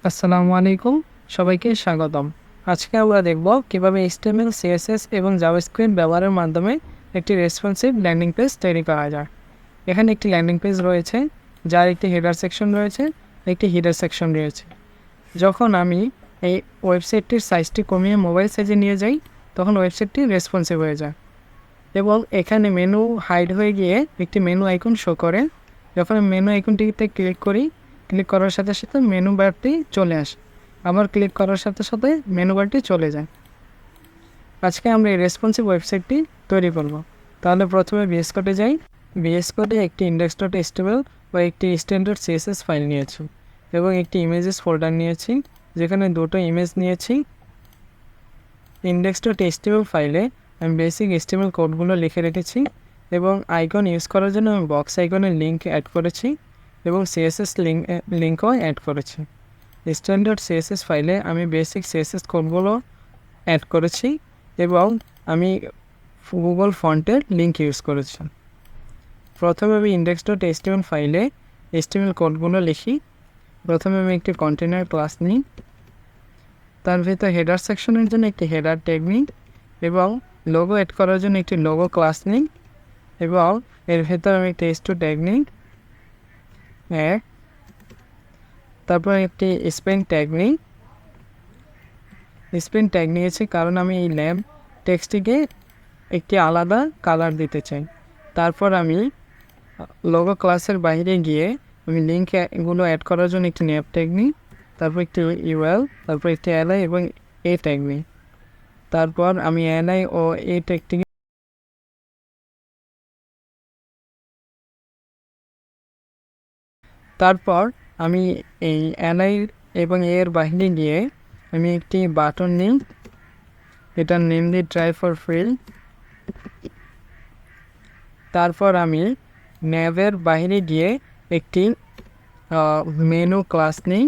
আসসালামু আলাইকুম, সবাইকে স্বাগতম। আজকে আমরা দেখব কিভাবে HTML, CSS এবং জাভাস্ক্রিপ্ট ব্যবহারের মাধ্যমে একটি রেসপন্সিভ ল্যান্ডিং পেজ তৈরি করা যায়। এখানে একটি ল্যান্ডিং পেজ রয়েছে, যার একটি হেডার সেকশন রয়েছে, একটি হিডার সেকশন রয়েছে। যখন আমি এই ওয়েবসাইটটির সাইজটি কমিয়ে মোবাইল সাইজে নিয়ে যাই, তখন ওয়েবসাইটটি রেসপন্সিভ হয়ে যায় এবং এখানে মেনু হাইড হয়ে গিয়ে একটি মেনু আইকন শো করে। যখন মেনু আইকনটিতে ক্লিক করার সাথে সাথে মেনু বারটি চলে আসে, আবার ক্লিক করার সাথে সাথে মেনু বারটি চলে যায়। আজকে আমরা এই রেসপন্সিভ ওয়েবসাইটটি তৈরি করব। তাহলে প্রথমে VS কোডে যাই। VS কোডে একটি index.html বা একটি স্ট্যান্ডার্ড CSS ফাইল নিয়েছি এবং একটি ইমেজেস ফোল্ডার নিয়েছি, যেখানে দুটো ইমেজ নিয়েছি। index.html ফাইলে আমি বেসিক HTML কোডগুলো লিখে রেখেছি এবং আইকন ইউজ করার জন্য আমি বক্স আইকনের লিঙ্ক অ্যাড করেছি এবং CSS লিঙ্কও অ্যাড করেছি। স্ট্যান্ডার্ড CSS ফাইলে আমি বেসিক CSS কোডগুলো অ্যাড করেছি এবং আমি গুগল ফন্টের লিঙ্ক ইউজ করেছি। প্রথমে আমি index.html ফাইলে HTML কোডগুলো লিখি। প্রথমে আমি একটি কন্টেনার ক্লাস নিই, তার ভিতর হেডার সেকশনের জন্য একটি হেডার ট্যাগ নিই এবং লোগো অ্যাড করার জন্য একটি লোগো ক্লাস নিই এবং এর ভেতর আমি একটি h2 ট্যাগ নিই। তারপর একটি স্পেন ট্যাগ নিই। স্পেন ট্যাগ নিয়েছি কারণ আমি এই ল্যাব টেক্সটিকে একটি আলাদা কালার দিতে চাই। তারপর আমি লোগো ক্লাসের বাইরে গিয়ে আমি লিঙ্কগুলো অ্যাড করার জন্য একটি ন্যাপ ট্যাগ নিই, তারপর একটি URL, তারপর একটি li এবং a ট্যাগ নিই। তারপর আমি li ও a ট্যাগটিকে তারপর আমি এই li এবং a এর বাইরে গিয়ে আমি একটি বাটন নিই, এটার নেম দিই ট্রাই ফর ফ্রি। তারপর আমি ন্যাভের বাইরে গিয়ে একটি মেনু ক্লাস নিই,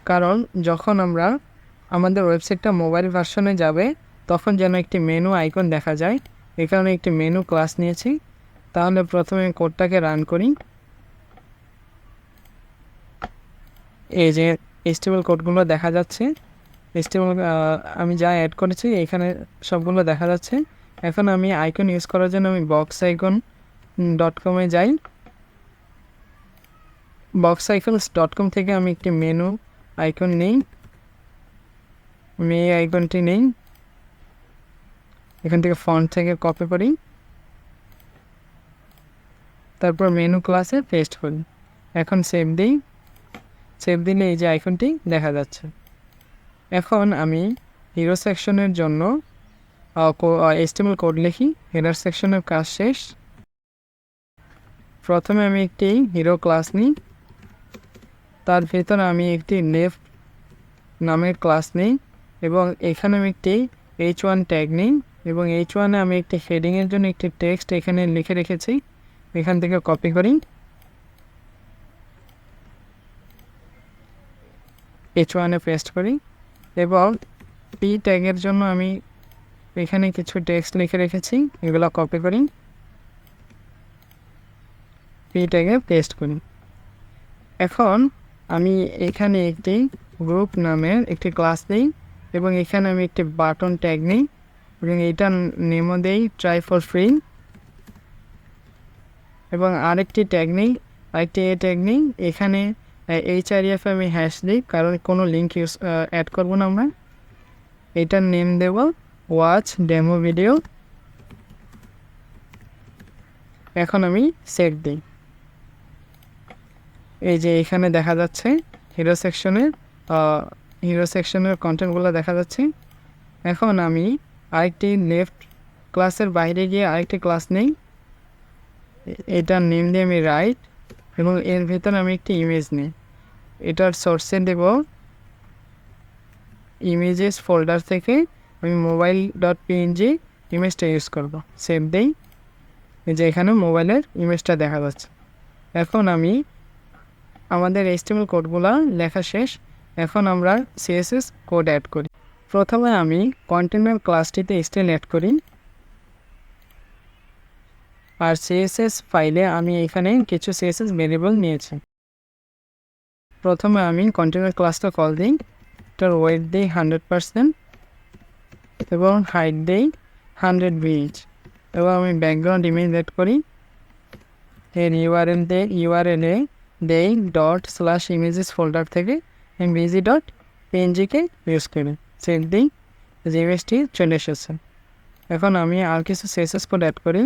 কারণ যখন আমরা আমাদের ওয়েবসাইটটা মোবাইল ভার্সনে যাবে তখন যেন একটি মেনু আইকন দেখা যায়, এই কারণে একটি মেনু ক্লাস নিয়েছি। তাহলে প্রথমে কোডটাকে রান করি। এই যে HTML কোডগুলো দেখা যাচ্ছে, HTML আমি যা অ্যাড করেছি এখানে সবগুলো দেখা যাচ্ছে। এখন আমি আইকন ইউজ করার জন্য আমি boxicon.com-এ যাই। boxicons.com থেকে আমি একটি মেনু আইকন নিই, আমি এই আইকনটি নিই, এখান থেকে ফন্ট থেকে কপি করি, তারপর মেনু ক্লাসে পেস্ট করি। এখন সেভ দিই। সেভ দিলে এই যে আইকনটি দেখা যাচ্ছে। এখন আমি হিরো সেকশনের জন্য HTML কোড লিখি। হেডার সেকশনের কাজ শেষ। প্রথমে আমি একটি হিরো ক্লাস নিই, তার ভেতরে আমি একটি লেফট নামের ক্লাস নিই এবং এখানে আমি একটি h1 ট্যাগ নিই এবং h1-এ আমি একটি হেডিংয়ের জন্য একটি টেক্সট এখানে লিখে রেখেছি, এখান থেকে কপি করি, h1-এ পেস্ট করি এবং p ট্যাগের জন্য আমি এখানে কিছু টেক্সট লিখে রেখেছি, এগুলো কপি করি, p ট্যাগে পেস্ট করি। এখন আমি এখানে একটি গ্রুপ নামের একটি ক্লাস দিই এবং এখানে আমি একটি বাটন ট্যাগ নিই এবং এইটার নেমও দেই ট্রাই ফর ফ্রি এবং আরেকটি ট্যাগ নিই, আরেকটি a ট্যাগ নিই। এখানে href আমি হ্যাশ দিই কারণ কোনো লিঙ্ক অ্যাড করবো না আমরা। এটার নেম দেব ওয়াচ ডেমো ভিডিও। এখন আমি সেভ দিই। এই যে এখানে দেখা যাচ্ছে হিরো সেকশনের কন্টেন্টগুলো দেখা যাচ্ছে। এখন আমি আরেকটি লেফট ক্লাসের বাইরে গিয়ে আরেকটি ক্লাস নেই, এটার নেম দিয়ে আমি রাইট এবং এর ভেতরে আমি একটি ইমেজ নিই, এটার সোর্সে দেব ইমেজেস ফোল্ডার থেকে আমি mobile.png ইমেজটা ইউজ করব। সেভ দেই। এই যে এখানে মোবাইলের ইমেজটা দেখা যাচ্ছে। এখন আমি আমাদের HTML কোডগুলো লেখা শেষ। এখন আমরা CSS কোড অ্যাড করি। প্রথমে আমি কন্টেনার ক্লাসটিতে স্টাইল অ্যাড করি আর CSS ফাইলে আমি এখানে কিছু CSS ভেরিয়েবল নিয়েছি। প্রথমে আমি কন্টেনার ক্লাসটা কল দিই, এটার ওয়েট দিই 100% এবং হাইট দিই 100 ভিএইচ এবং আমি ব্যাকগ্রাউন্ড ইমেজ এড করি। এর ইউআরএলে দেই ./images ফোল্ডার থেকে mbg.png-কে ইউজ করি, সেভ দিই, যে ইমেজটি চলে এসেছে। এখন আমি আর কিছু সিএসএস কোড অ্যাড করি,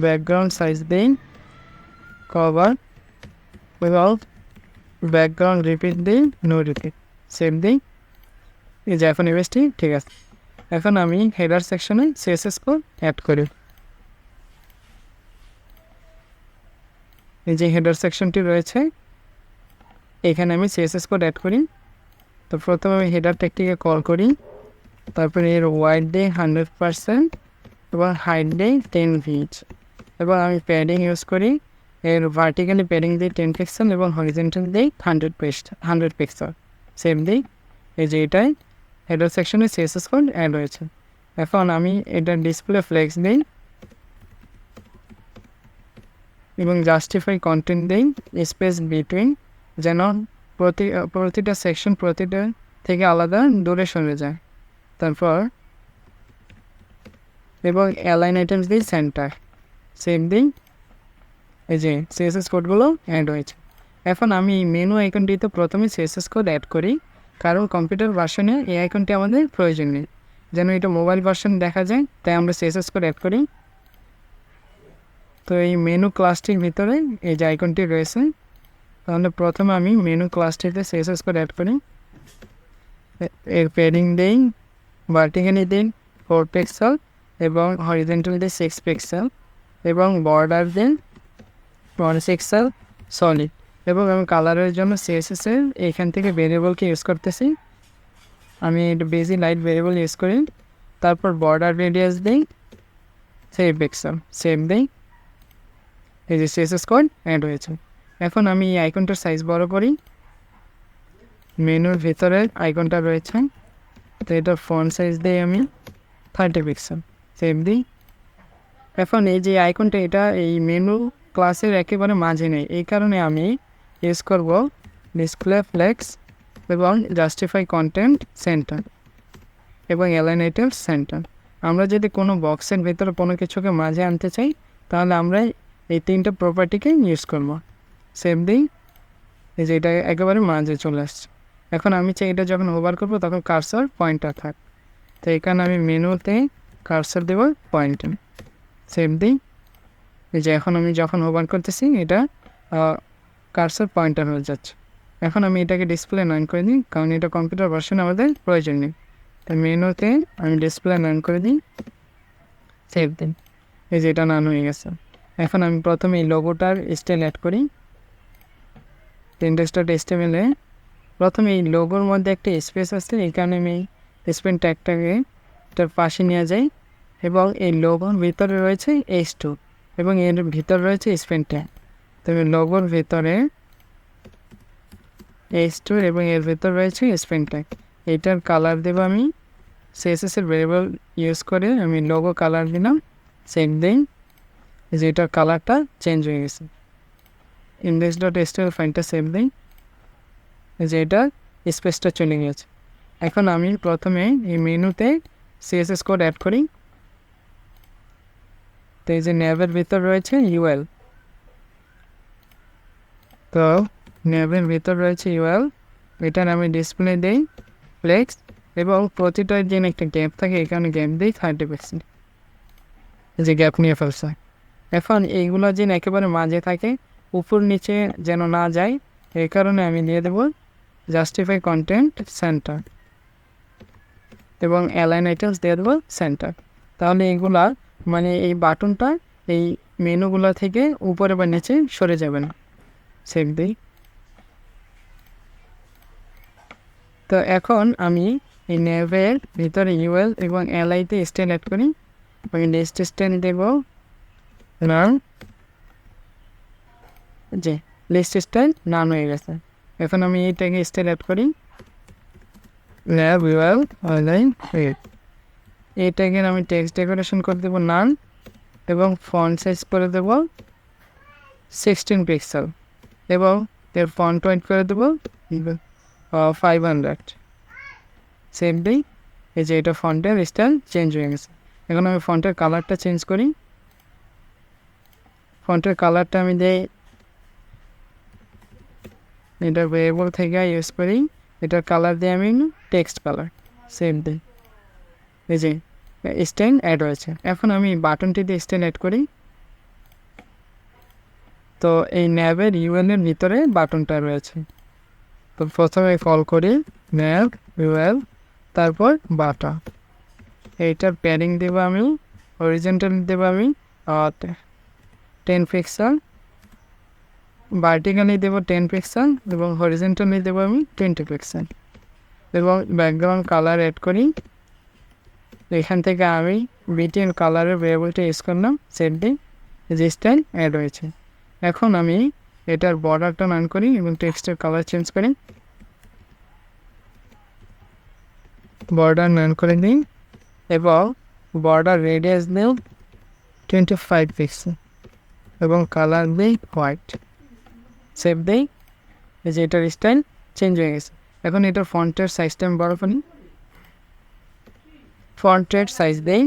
ব্যাকগ্রাউন্ড সাইজ দিই, কভার এবং ব্যাকগ্রাউন্ড রিপিট দিই, নো রিপিট, সেভ দিই, এই যে এখন ইমেজটি ঠিক আছে। এখন আমি হেডার সেকশনে সিএসএস কোড অ্যাড করি। এই যে হেডার সেকশনটি রয়েছে, এখানে আমি সিএসএস কোড অ্যাড করি। তো প্রথমে আমি হেডার ট্যাগটিকে কল করি, তারপরে এর ওয়াইড দিই 100% এবং হাইট দিই 10 ভিএইচ এবং আমি প্যাডিং ইউজ করি। এর ভার্টিক্যালি প্যাডিং দিই 10 পিক্সেল এবং হরিজেন্টাল দিই 100 পিক্সেল, সেভ দিই। এই যে এটাই হেডার সেকশনে সিএসএস কোড অ্যাড হয়েছে। এখন আমি এটা ডিসপ্লে ফ্লেক্স দিই এবং জাস্টিফাই কন্টেন্ট দিই স্পেস বিটুইন, যেন প্রতিটা সেকশন প্রতিটা থেকে আলাদা দূরে সরে যায়। তারপর এবং অ্যালাইন আইটেমস দিই সেন্টার, সেভ দিই। এই যে সিএসএস কোডগুলো অ্যাড হয়েছে। এখন আমি মেনু আইকনটিতে প্রথমে সিএসএস কোড অ্যাড করি, কারণ কম্পিউটার ভার্সনে এই আইকনটি আমাদের প্রয়োজন নেই, যেন এটা মোবাইল ভার্সন দেখা যায়, তাই আমরা সিএসএস কোড অ্যাড করি। তো এই মেনু ক্লাসটির ভিতরে এই যে আইকনটি রয়েছে, তাহলে প্রথমে আমি মেনু ক্লাসটিতে সিএসএস কোড অ্যাড করি। এর প্যাডিং দিই, ভার্টিক্যালি দিই 4 পিক্সেল এবং হরিজেন্টাল দিই 6 পিক্সেল এবং বর্ডার দিই 1 পিক্সেল সলিড এবং আমি কালারের জন্য সিএসএসের এইখান থেকে ভেরিয়েবলকে ইউজ করতেছি। আমি এটা বেজি লাইট ভেরিয়েবল ইউজ করি। তারপর বর্ডার রেডিয়াস দিই 3 পিক্সেল, সেভ দিই। এই যে সিএসএস কোড অ্যাড হয়েছে। এখন আমি এই আইকনটার সাইজ বড় করি, মেনুর ভিতরে আইকনটা রয়েছে, তো এটা ফন্ট সাইজ দিই আমি 30 পিক্সেল, সেভ দিই। এখন এই যে আইকনটা এটা এই মেনু ক্লাসের একেবারে মাঝে নেই, এই কারণে আমি ইউজ করব ডিসপ্লে ফ্লেক্স এবং জাস্টিফাই কন্টেন্ট সেন্টার এবং অ্যালাইন আইটেমস সেন্টার। আমরা যদি কোনো বক্সের ভিতরে কোনো কিছুকে মাঝে আনতে চাই, তাহলে আমরা এই তিনটা প্রপার্টিকে ইউজ করব, সেভ দিই। এই যে এটা একেবারে মাঝে চলে আসছে। এখন আমি চাই এটা যখন ওভার করবো তখন কার্সর পয়েন্টার থাক, তো এখানে আমি মেনুতে কার্সর দেব পয়েন্টে, সেভ দিই। এই যে এখন আমি যখন ওভার করতেছি এটা কার্সর পয়েন্টার হয়ে যাচ্ছে। এখন আমি এটাকে ডিসপ্লে নান করে দিই, কারণ এটা কম্পিউটার ভার্সনে আমাদের প্রয়োজন নেই। তো মেনুতে আমি ডিসপ্লে নান করে দিই, সেভ দিই। এই যে এটা নান হয়ে গেছে। এখন আমি প্রথমে এই লোগোটার স্টাইল অ্যাড করি। index.html-এ প্রথমে এই লোগোর মধ্যে একটা স্পেস আছে, এই কারণে আমি স্পেন ট্যাগটাকে এটার পাশে নিয়ে যাই এবং এই লোগোর ভিতরে রয়েছে h2 এবং এর ভিতরে রয়েছে স্পেন ট্যাগ। তবে লোগোর ভিতরে h2 এবং এর ভিতরে রয়েছে স্পেন ট্যাগ। এইটার কালার দেব আমি সিএসএস-এর ভেরিয়েবল ইউজ করে আমি লোগো কালার দিলাম, সেভ দিই। যে এটার কালারটা চেঞ্জ হয়ে গেছে। index.html ফাইলটা সেভ দিই, যে এটা স্পেসটা চলে গেছে। এখন আমি প্রথমে এই মেনুতে সিএসএস কোড অ্যাড করি। তো এই যে ন্যাবের ভিতর রয়েছে ইউএল, তো ন্যাবের ভিতর রয়েছে ইউএল, এটার আমি ডিসপ্লে দিই ফ্লেক্স এবং প্রতিটার দিন একটা গ্যাপ থাকে, এখানে গ্যাপ দিই 30%, যে গ্যাপ নিয়ে ফেলছে। এখন এইগুলো যেন একেবারে মাঝে থাকে, উপর নিচে যেন না যায়, এই কারণে আমি দিয়ে দেব জাস্টিফাই কন্টেন্ট সেন্টার এবং অ্যালাইন আইটেমস দিয়ে দেবো সেন্টার। তাহলে এইগুলা মানে এই বাটনটা এই মেনুগুলো থেকে উপরে বা নিচে সরে যাবে না, সেভ দিই। তো এখন আমি এই নেভের ভিতরে ইউএল এবং এলআইতে স্টাইল অ্যাড করি। আমি নেক্সট স্টাইল দেব নান, যে লিস্ট স্টাইল নান হয়ে গেছে। এখন আমি এইটাকে স্টাইল অ্যাড করি ল্যাব ইউএল অনলাইন ওয়েট। এইটাকে আমি টেক্সট ডেকোরেশন করে দেবো নান এবং ফন্ট সাইজ করে দেব 16 পিক্সেল এবং এর ফন্ট ওয়াইড করে দেবো 500। সেম দিই, এই যে এটা ফন্টের স্টাইল চেঞ্জ হয়ে গেছে। এখন আমি ফন্টের কালারটা চেঞ্জ করি। ফন্টের কালারটা আমি দিই, এটা ভেরিয়েবল থেকে ইউজ করি, এটার কালার দিয়ে আমি টেক্সট কালার সেম দিই। এই যে স্টাইল অ্যাড হয়েছে। এখন আমি বাটনটি দিয়ে স্টাইল অ্যাড করি। তো এই ন্যাবের ইউএলের ভিতরে বাটনটা রয়েছে। তো প্রথমে কল করি ন্যাব ইউএল, তারপর বাটা। এইটার প্যাডিং দেবো আমি, হরিজেন্টাল দেবো আমি 10 পিক্সেল, ভার্টিক্যালি দেবো 10 পিক্সেল এবং হরিজেন্টালি দেবো আমি 20 পিক্সেল। এবং ব্যাকগ্রাউন্ড কালার অ্যাড করি। এখান থেকে আমি বিটিএন কালারের ভেরিয়েবলটা ইউজ করলাম, সেট দিই, যে স্টাইল অ্যাড হয়েছে। এখন আমি এটার বর্ডারটা রান করি এবং টেক্সটের কালার চেঞ্জ করি। বর্ডার রান করে দিই এবং বর্ডার রেডিয়াস দিই 25 পিক্সেল এবং কালার দিই হোয়াইট। সেভ দিই, এই যে এটার স্টাইল চেঞ্জ হয়ে গেছে। এখন এটার ফন্টের সাইজটা আমি বড় করি। ফন্টের সাইজ দিই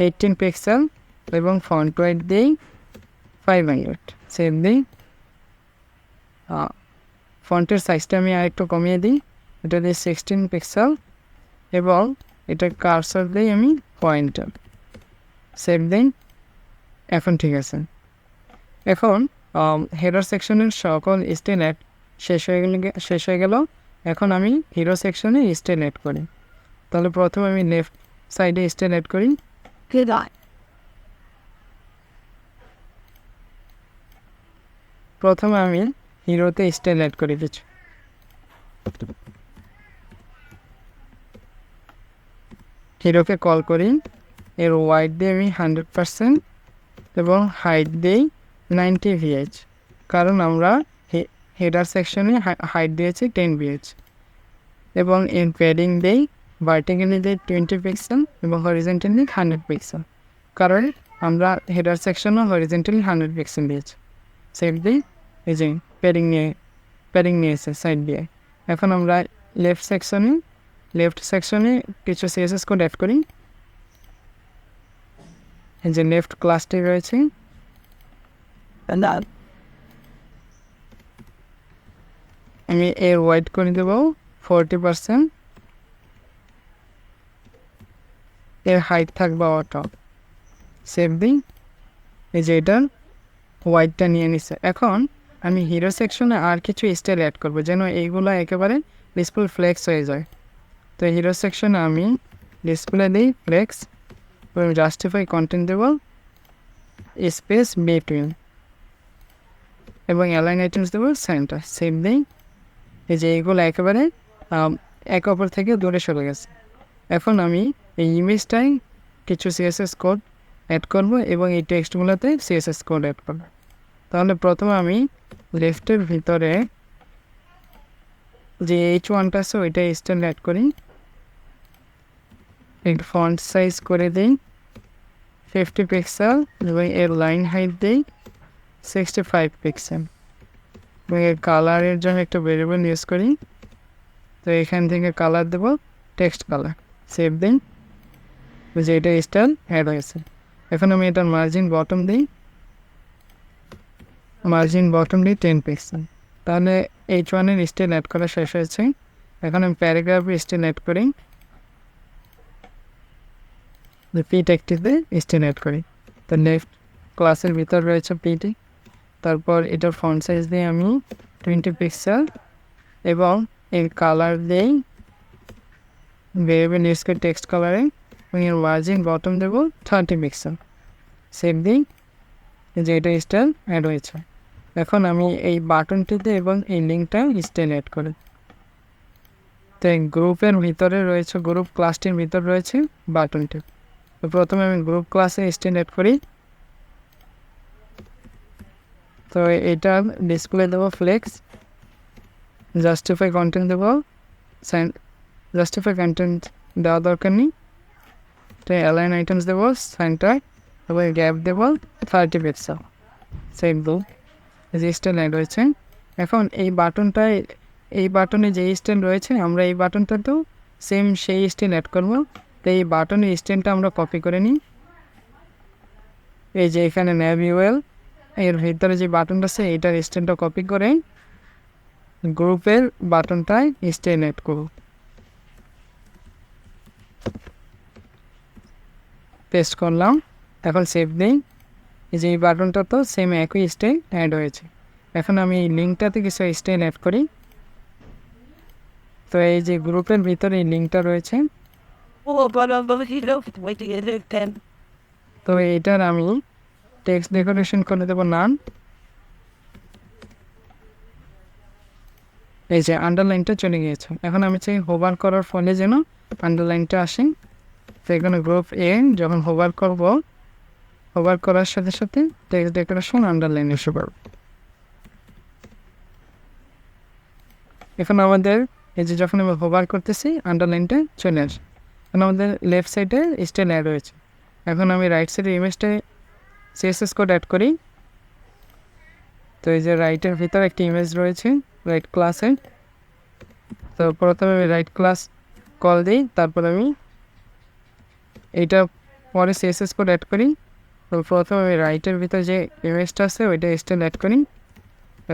18 পিক্সেল এবং ফন্ট ওয়াইড দিই 500। সেভ দিই, ফন্টের সাইজটা আমি আরেকটু কমিয়ে দিই, এটা দিই 16 পিক্সেল এবং এটার কার্সর দিই আমি পয়েন্টার। সেভ দিই, এখন ঠিক আছে। এখন হেডার সেকশনের সকল স্টাইল অ্যাড শেষ হয়ে গেল। এখন আমি হিরো সেকশনে স্টাইল অ্যাড করি। তাহলে প্রথমে আমি লেফট সাইডে স্টাইল অ্যাড করি। প্রথমে আমি হিরোতে স্টাইল অ্যাড করে দিচ্ছি। হিরোকে কল করি, এর ওয়াইড দিয়ে আমি 100% এবং হাইট দিই 90 VH, কারণ আমরা হেডার সেকশনে হাইট দিয়েছি 10 VH। এবং এর প্যাডিং দিই ভার্টিক্যালি দিই 20 পিক্সেল এবং হরিজেন্টালি 100 পিক্সেল, কারণ আমরা হেডার সেকশনও হরিজেন্টালি 100 পিক্সেল দিয়েছি। সেভ দিই, এই যে প্যাডিং নিয়েছে সাইড দিয়ে। এখন আমরা লেফট সেকশনে কিছু সিএসএস কোড অ্যাড করি। এই যে লেফট ক্লাসটি রয়েছে, আমি এর ওয়াইড করে দেবো 40%, এর হাইট থাকবে অটো। সেভ দিই, এই যে এটার ওয়াইডটা নিয়ে নিচ্ছে। এখন আমি হিরো সেকশনে আর কিছু স্টাইল অ্যাড করবো যেন এইগুলো একেবারে ডিসপ্লে ফ্লেক্স হয়ে যায়। তো হিরো সেকশনে আমি ডিসপ্লে দিই ফ্লেক্স এবং জাস্টিফাই কন্টেন্ট দেবো স্পেস বিটুইন এবং অ্যালাইন আইটেমস দেবো সেন্টার। সেভ দিই, এই যে এইগুলো একেবারে একে অপর থেকে দূরে সরে গেছে। এখন আমি এই ইমেজটাই কিছু সিএসএস কোড অ্যাড করব এবং এই টেক্সটগুলোতে সিএসএস কোড অ্যাড করব। তাহলে প্রথমে আমি লেফটের ভিতরে যে H1টা আছে ওইটা স্টাইল অ্যাড করি। এর ফন্ট সাইজ করে দিই 50 পিক্সেল এবং এর লাইন হাইট দিই 65 পিক্সেল এবং এর কালারের জন্য একটা ভেরিয়েবল ইউজ করি। তো এখান থেকে কালার দেবো টেক্সট কালার। সেভ দিন, যে এটা স্টাইল অ্যাড হয়েছে। এখন আমি এটার মার্জিন বটম দিই 10 পিক্সেল। তাহলে H1-এর স্টাইল অ্যাড করা শেষ হয়েছে। এখন আমি প্যারাগ্রাফের স্টাইল অ্যাড করি, পি টেক্সটিতে স্টাইল অ্যাড করি। তো লেফট ক্লাসের ভিতর রয়েছে পিটি, তারপর এটার ফন্ট সাইজ দিয়ে আমি 20 পিক্সেল এবং এর কালার দিই ভেরিয়েবল ইউজ করে টেক্সট কালারে এবং এর মার্জিন বটম দেবো 30 পিক্সেল। সেভ দিই, যে এটা স্টাইল অ্যাড হয়েছে। এখন আমি এই বাটনটিতে এবং এই লিঙ্কটা স্টাইল অ্যাড করি। তো এই গ্রুপের ভিতরে রয়েছে, গ্রুপ ক্লাসটির ভিতর রয়েছে বাটনটি। তো প্রথমে আমি গ্রুপ ক্লাসে স্টাইল অ্যাড করি। তো এটা ডিসপ্লে দেবো ফ্লেক্স, জাস্টিফাই কন্টেন্ট দেবো জাস্টিফাই কন্টেন্ট দেওয়া দরকার নেই। তো অ্যালাইন আইটেমস দেবো সেন্টার এবং গ্যাপ দেবো 30 পিক্সেল। সেভ দেবো, যে স্টাইল অ্যাড হয়েছে। এখন এই বাটনে যে স্টাইল রয়েছে আমরা এই বাটনটাতেও সেম সেই স্টাইল অ্যাড করব। তো এই বাটনের স্টাইলটা আমরা কপি করে নিই। এই যে এখানে ন্যাভিওয়েল এর ভিতরে যে বাটনটা আছে এটার স্টাইলটা কপি করে গ্রুপের বাটনটায় স্টাইল অ্যাড করব। পেস্ট করলাম, এখন সেভ দিই। এই যে এই বাটনটা তো সেম একই স্টাইল অ্যাড হয়েছে। এখন আমি এই লিঙ্কটাতে কিছু স্টাইল অ্যাড করি। তো এই যে গ্রুপের ভিতরে এই লিঙ্কটা রয়েছে, তো এইটার আমি টেক্সট ডেকোরেশন করে দেবো নান। এই যে আন্ডারলাইনটা চলে গিয়েছে। এখন আমি চাই হোভার করার ফলে যেন আন্ডারলাইনটা আসে। তো এখানে গ্রুপ এ যখন হোভার করব, হোভার করার সাথে সাথে টেক্সট ডেকোরেশন আন্ডারলাইন এসে পারবে। এখন আমাদের এই যে যখন আমি হোভার করতেছি আন্ডারলাইনটা চলে আসে। এখন আমাদের লেফট সাইডে স্টাইল অ্যাড হয়েছে। এখন আমি রাইট সাইডে ইমেজটায় সিএসএস কোড অ্যাড করি। তো এই যে রাইটের ভিতরে একটি ইমেজ রয়েছে রাইট ক্লাসে। তো প্রথমে আমি রাইট ক্লাস কল দিই, তারপর আমি এইটা পরে সিএসএস কোড অ্যাড করি। তো প্রথমে আমি রাইটের ভিতরে যে ইমেজটা আছে ওইটা স্টাইল অ্যাড করি,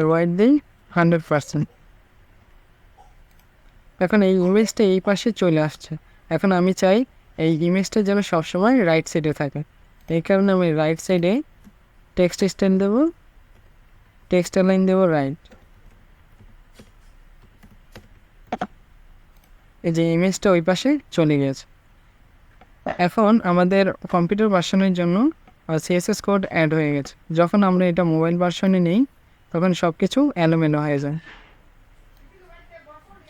হোয়াইট দিই 100%। এখন এই ইমেজটা এই পাশে চলে আসছে। এখন আমি চাই এই ইমেজটা যেন সবসময় রাইট সাইডে থাকে। এই কারণে আমি রাইট সাইডে টেক্সট স্টাইল দেবো, টেক্সট লাইন দেবো রাইট। এই যে ইমেজটা ওই পাশে চলে গেছে। এখন আমাদের কম্পিউটার ভার্সনের জন্য সিএসএস কোড অ্যাড হয়ে গেছে। যখন আমরা এটা মোবাইল ভার্সনে নিই তখন সব কিছু এলোমেলো হয়ে যায়।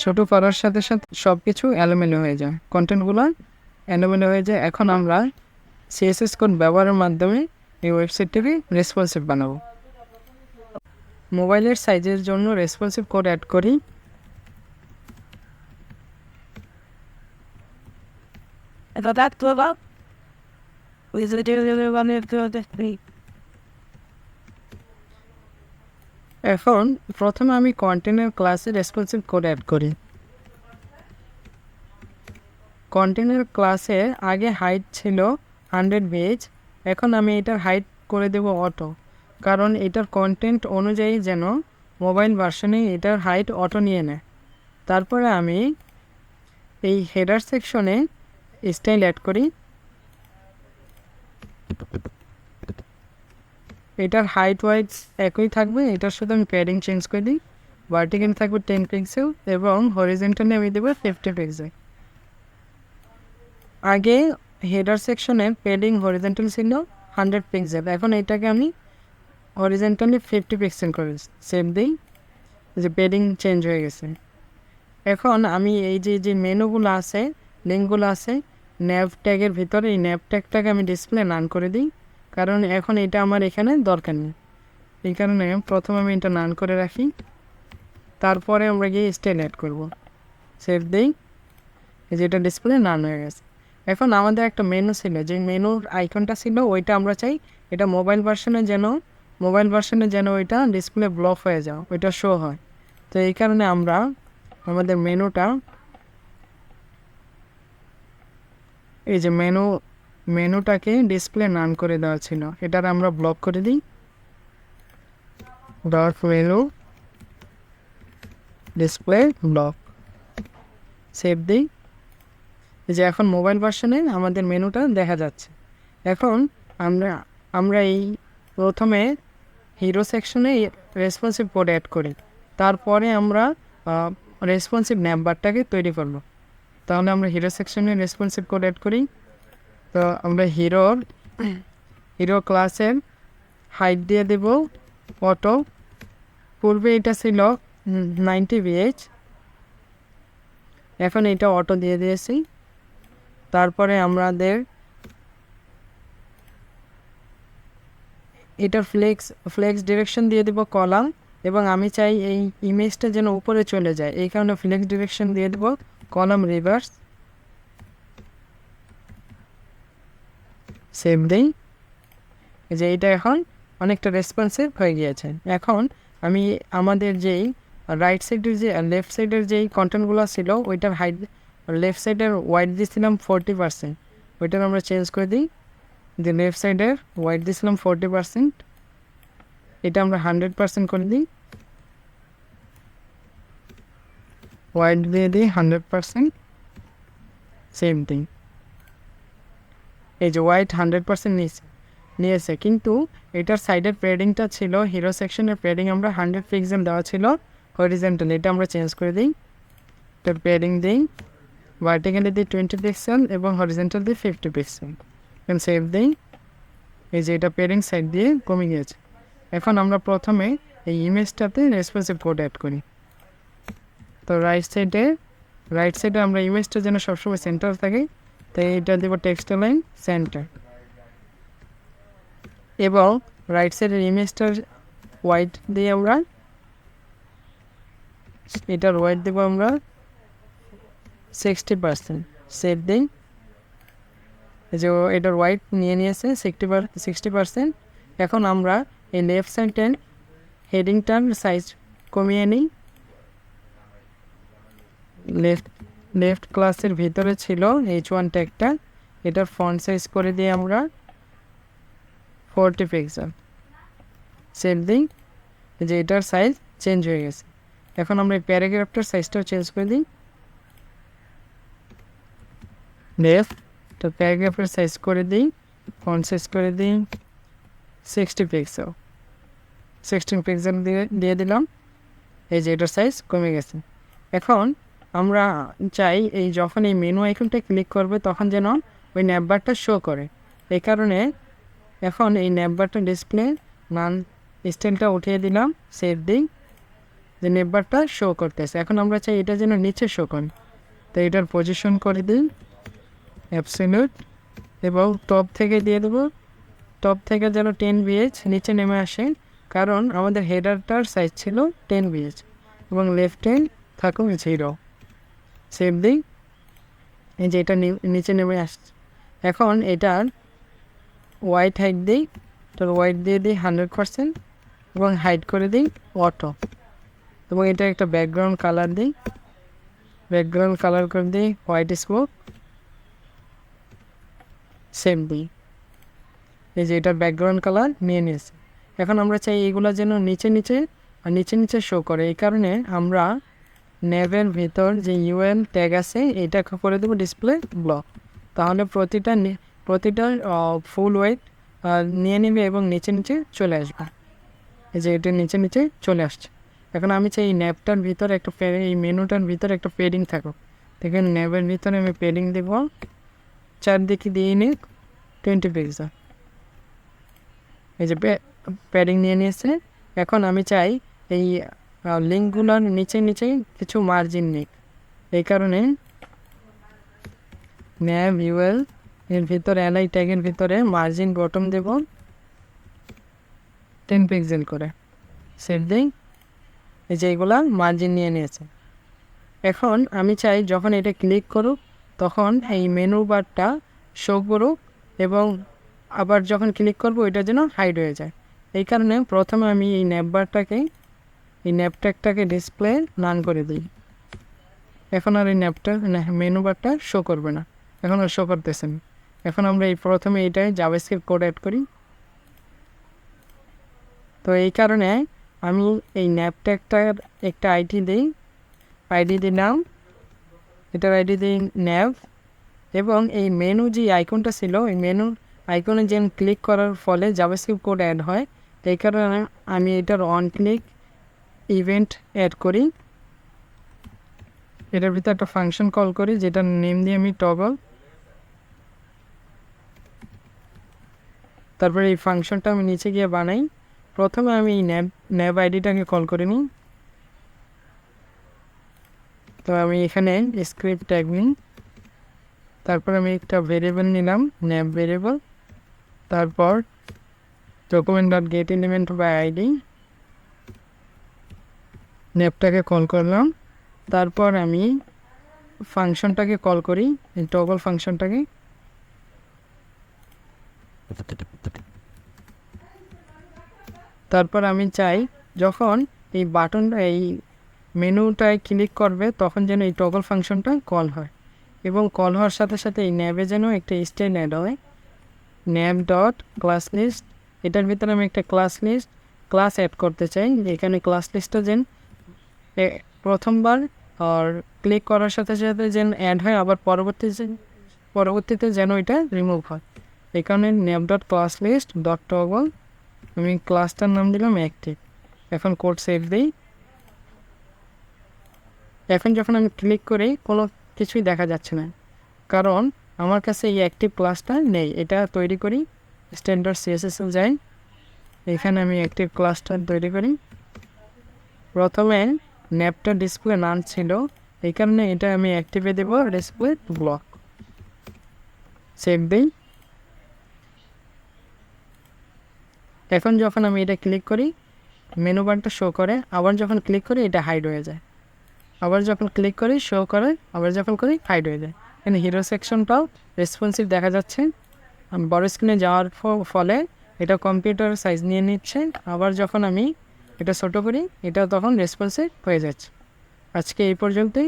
ছোটো করার সাথে সাথে সব কিছু এলোমেলো হয়ে যায়, কন্টেন্টগুলো এলোমেলো হয়ে যায়। এখন আমরা সিএসএস কোড ব্যবহারের মাধ্যমে এই ওয়েবসাইটটিকে রেসপন্সিভ বানাবো। মোবাইলের সাইজের জন্য রেসপন্সিভ কোড অ্যাড করি। এখন প্রথমে আমি কন্টেন্টের ক্লাসে রেসপন্সিভ কোড অ্যাড করি। কন্টেন্টের ক্লাসে আগে হাইট ছিল 100 পেজ, এখন আমি এটার হাইট করে দেব অটো, কারণ এটার কন্টেন্ট অনুযায়ী যেন মোবাইল ভার্সনে এটার হাইট অটো নিয়ে নেয়। তারপরে আমি এই হেডার সেকশনে স্টাইল অ্যাড করি। এটার হাইট ওয়াইজ একই থাকবে, এটার সাথে আমি প্যাডিং চেঞ্জ করে দিই। ভার্টিক্যাল থাকবে 10 পিক্সেল এবং হরিজন্টালি আমি দেবো 50 পিক্সেল। আগে হেডার সেকশনে প্যাডিং হরিজন্টাল ছিল 100 পিক্সেল, এখন এটাকে আমি হরিজন্টালি 50 পিক্সেল করে সেভ দিই। যে প্যাডিং চেঞ্জ হয়ে গেছে। এখন আমি এই যে মেনুগুলো আছে, লিঙ্কগুলো আছে ন্যাভ ট্যাগের ভিতরে, এই ন্যাভ ট্যাগটাকে আমি ডিসপ্লে নান করে দিই, কারণ এখন এটা আমার এখানে দরকার নেই। এই কারণে প্রথমে আমি এটা নান করে রাখি, তারপরে আমরা গিয়ে স্টাইল অ্যাড করবো। সেভ দিই, যেটা ডিসপ্লে নান হয়ে গেছে। এখন আমাদের একটা মেনু ছিল, যে মেনুর আইকনটা ছিল ওইটা আমরা চাই এটা মোবাইল ভার্সনে যেন ওইটা ডিসপ্লে ব্লক হয়ে যাও, ওইটা শো হয়। তো এই কারণে আমরা আমাদের এই যে মেনুটাকে ডিসপ্লে নান করে দেওয়া ছিল, এটার আমরা ব্লক করে দিই। Dot menu display block, save দিই। এই যে এখন মোবাইল ভার্সনে আমাদের মেনুটা দেখা যাচ্ছে। এখন আমরা এই প্রথমে হিরো সেকশনে রেসপন্সিভ কোড অ্যাড করি, তারপরে আমরা রেসপন্সিভ ন্যাম্বারটাকে তৈরি করব। তাহলে আমরা হিরো সেকশনে রেসপন্সিভ কোড অ্যাড করি। তো আমরা হিরো ক্লাসের হাইট দিয়ে দেব অটো। পূর্বে এটা ছিল 90 ভিএইচ, এখন এটা অটো দিয়ে দিয়েছি। তারপরে আমাদের এটা ফ্লেক্স ডিরেকশন দিয়ে দেব কলাম, এবং আমি চাই এই ইমেজটা যেন উপরে চলে যায়, এই কারণে ফ্লেক্স ডিরেকশন দিয়ে দেব কলাম রিভার্স। সেভ দিই। এই যে এটা এখন অনেকটা রেসপন্সিভ হয়ে গিয়েছে। এখন আমি আমাদের যেই রাইট সাইডের যে লেফট সাইডের যেই কন্টেন্টগুলো ছিল ওইটার হাইট লেফট সাইডের ওয়াইট দিয়েছিলাম 40%, ওইটার আমরা চেঞ্জ করে দিই। যে লেফট সাইডের ওয়াইট দিয়েছিলাম 40%, এটা আমরা 100% করে দিই। ওয়াইট দিয়ে দিই 100%, সেম থিং। এই যে ওয়াইট 100% নিয়েছে, কিন্তু এটার সাইডের প্যাডিংটা ছিল হিরো সেকশনের প্যাডিং আমরা 100 পিক্সেল দেওয়া ছিল হরিজেন্টাল, এটা আমরা চেঞ্জ করে দিই। এটার প্যাডিং দিই ভার্টিক্যালি দিই 20 পিক্সেল এবং হরিজেন্টাল দিই 50 পিক্সেল, এখন সেভ দিই। এই যে এটা প্যাডিং সাইড দিয়ে কমে গিয়েছে। এখন আমরা প্রথমে এই ইমেজটাতে রেসপন্সিভ কোড অ্যাড করি। তো রাইট সাইডে আমরা ইমেজটা যেন সবসময় সেন্টার থাকে, তাই এটা দেবো টেক্সট লাইন সেন্টার, এবং রাইট সাইডের ইমেজটার হোয়াইট দিয়ে আমরা এটার হোয়াইট দেবো আমরা 60%, সেভ দিই। যে এটার হোয়াইট নিয়েছে 60%। এখন আমরা এই লেফট সাইডের হেডিংটার সাইজ কমিয়ে নিই। লেফট ক্লাসের ভিতরে ছিল H1 ট্যাগটা, এটার ফন্ট সাইজ করে দিয়ে আমরা 40 পিক্সেল, সেভ দিই। যে এটার সাইজ চেঞ্জ হয়ে গেছে। এখন আমরা এই প্যারাগ্রাফটার সাইজটাও চেঞ্জ করে দিই। তো প্যারাগ্রাফের সাইজ করে দিই, ফন্ট সাইজ করে দিই 60 পিক্সেল, 16 পিক্সেল দিয়ে দিলাম। এই যে এটার সাইজ কমে গেছে। এখন আমরা চাই এই যখন এই মেনু আইকনটা ক্লিক করবে তখন যেন ওই ন্যাপবারটা শো করে। এই কারণে এখন এই ন্যাপবারটা ডিসপ্লে নান স্টাইলটা উঠিয়ে দিলাম, সেভ দিই। যে ন্যাপবারটা শো করতেছে, এখন আমরা চাই এটা যেন নিচে শো করে, তো এটার পজিশন করে দিই অ্যাবসলিউট, এবং টপ থেকে দিয়ে দেবো, টপ থেকে যেন 10 VH নিচে নেমে আসে, কারণ আমাদের হেডারটার সাইজ ছিল 10 VH, এবং লেফট হ্যান্ড থাকুক 0, সেভ দিই। এই যে এটা নিচে নেমে আসছে। এখন এটার হোয়াইট হাইট দিই, তো হোয়াইট দিয়ে দিই 100% এবং হাইড করে দিই অটো, এবং এটা একটা ব্যাকগ্রাউন্ড কালার দিই, ব্যাকগ্রাউন্ড কালার করে দিই হোয়াইট স্মোক, সেম দিই। এই যে এটার ব্যাকগ্রাউন্ড কালার নিয়েছে। এখন আমরা চাই এগুলো যেন নিচে শো করে, এই কারণে আমরা নেভের ভিতর যে ইউএল ট্যাগ আছে এটা করে দেবো ডিসপ্লে ব্লক, তাহলে প্রতিটা ফুল ওয়েট নিয়ে নেবে এবং নিচে চলে আসবে। এই যে এটা নিচে চলে আসছে। এখন আমি চাই এই ন্যাপটার ভিতরে এই মেনুটার ভিতরে একটা পেডিং থাকুক, দেখেন ন্যাপের ভিতরে আমি পেডিং দেব, চারদিকে দিয়ে নিই 20 পিক্সেল। এই যে প্যাডিং নিয়ে নিয়েছে। এখন আমি চাই এই লিঙ্কগুলোর নিচে কিছু মার্জিন নিক, এই কারণে ন্যাব ইউএল এর ভিতরে এলআই ট্যাগের ভিতরে মার্জিন বটম দেব 10 পিক্সেল করে, সেভ দিই। এই যে এগুলা মার্জিন নিয়ে নিয়েছে। এখন আমি চাই যখন এটা ক্লিক করুক তখন এই মেনু বারটা শো করুক, এবং আবার যখন ক্লিক করবো এটা যেন হাইড হয়ে যায়। এই কারণে প্রথমে আমি এই ন্যাপ ট্যাগটাকে ডিসপ্লে নান করে দিই। এখন আর এই মেনু বারটা শো করবে না, এখন আর শো করতেছে না। এখন আমরা প্রথমে এইটাই জাভাস্ক্রিপ্ট কোড অ্যাড করি। তো এই কারণে আমি এই ন্যাপ ট্যাগটার একটা আইডি দিলাম, এটার আইডি দিই ন্যাভ, এবং এই মেনু যে আইকনটা ছিল এই মেনু আইকনে যেন ক্লিক করার ফলে জাভাস্ক্রিপ্ট কোড অ্যাড হয়, এই কারণে আমি এটার অন ক্লিক ইভেন্ট অ্যাড করি। এটার ভিতরে একটা ফাংশন কল করি যেটার নেম দিয়ে আমি টগল, তারপরে এই ফাংশনটা আমি নিচে গিয়ে বানাই। প্রথমে আমি এই ন্যাব আইডিটাকে কল করে নিই। তো আমি এখানে স্ক্রিপ্ট ট্যাগ নিই, তারপর আমি একটা ভেরিয়েবল নিলাম ন্যাব ভেরিয়েবল, তারপর document.getElement/id ন্যাবটাকে কল করলাম। তারপর আমি ফাংশনটাকে কল করি, এই টগল ফাংশনটাকে। তারপর আমি চাই যখন এই বাটনটা এই মেনুটায় ক্লিক করবে তখন যেন এই টগল ফাংশনটা কল হয় এবং কল হওয়ার সাথে সাথে এই ন্যাবে যেন একটা স্টেন অ্যাড হয়। ন্যাব ডট ক্লাস লিস্ট, এটার ভিতরে আমি একটা ক্লাস অ্যাড করতে চাই। এখানে ক্লাস লিস্টটা যেন প্রথমবার আর ক্লিক করার সাথে সাথে যেন অ্যাড হয়, আবার পরবর্তীতে যেন এটা রিমুভ হয়। এখানে nav dot class list dot toggle, আমি ক্লাসটার নাম দিলাম অ্যাক্টিভ। এখন কোড সেভ দিই। এখন যখন আমি ক্লিক করি কোনো কিছুই দেখা যাচ্ছে না, কারণ আমার কাছে এই অ্যাক্টিভ ক্লাসটা নেই। এটা তৈরি করি, স্ট্যান্ডার্ড সিএসএস যাই, এখানে আমি অ্যাক্টিভ ক্লাসটা তৈরি করি। প্রথমে ন্যাপটা ডিসপ্লে নান ছিল, এই কারণে এটা আমি অ্যাক্টিভে দেব ডিসপ্লে ব্লক। সেভ দিই। এখন যখন আমি এটা ক্লিক করি মেনু বারটা শো করে, আবার যখন ক্লিক করি এটা হাইড হয়ে যায়, আবার যখন ক্লিক করি শো করে, আবার যখন করি হাইড হয়ে যায়। এখানে হিরো সেকশনটাও রেসপন্সিভ দেখা যাচ্ছে। বড় স্ক্রিনে যাওয়ার ফলে এটা কম্পিউটার সাইজ নিয়ে নিচ্ছে, আবার যখন আমি এটা ছোটো করি এটা তখন রেসপন্সিভ হয়ে যাচ্ছে। আজকে এই পর্যন্তই।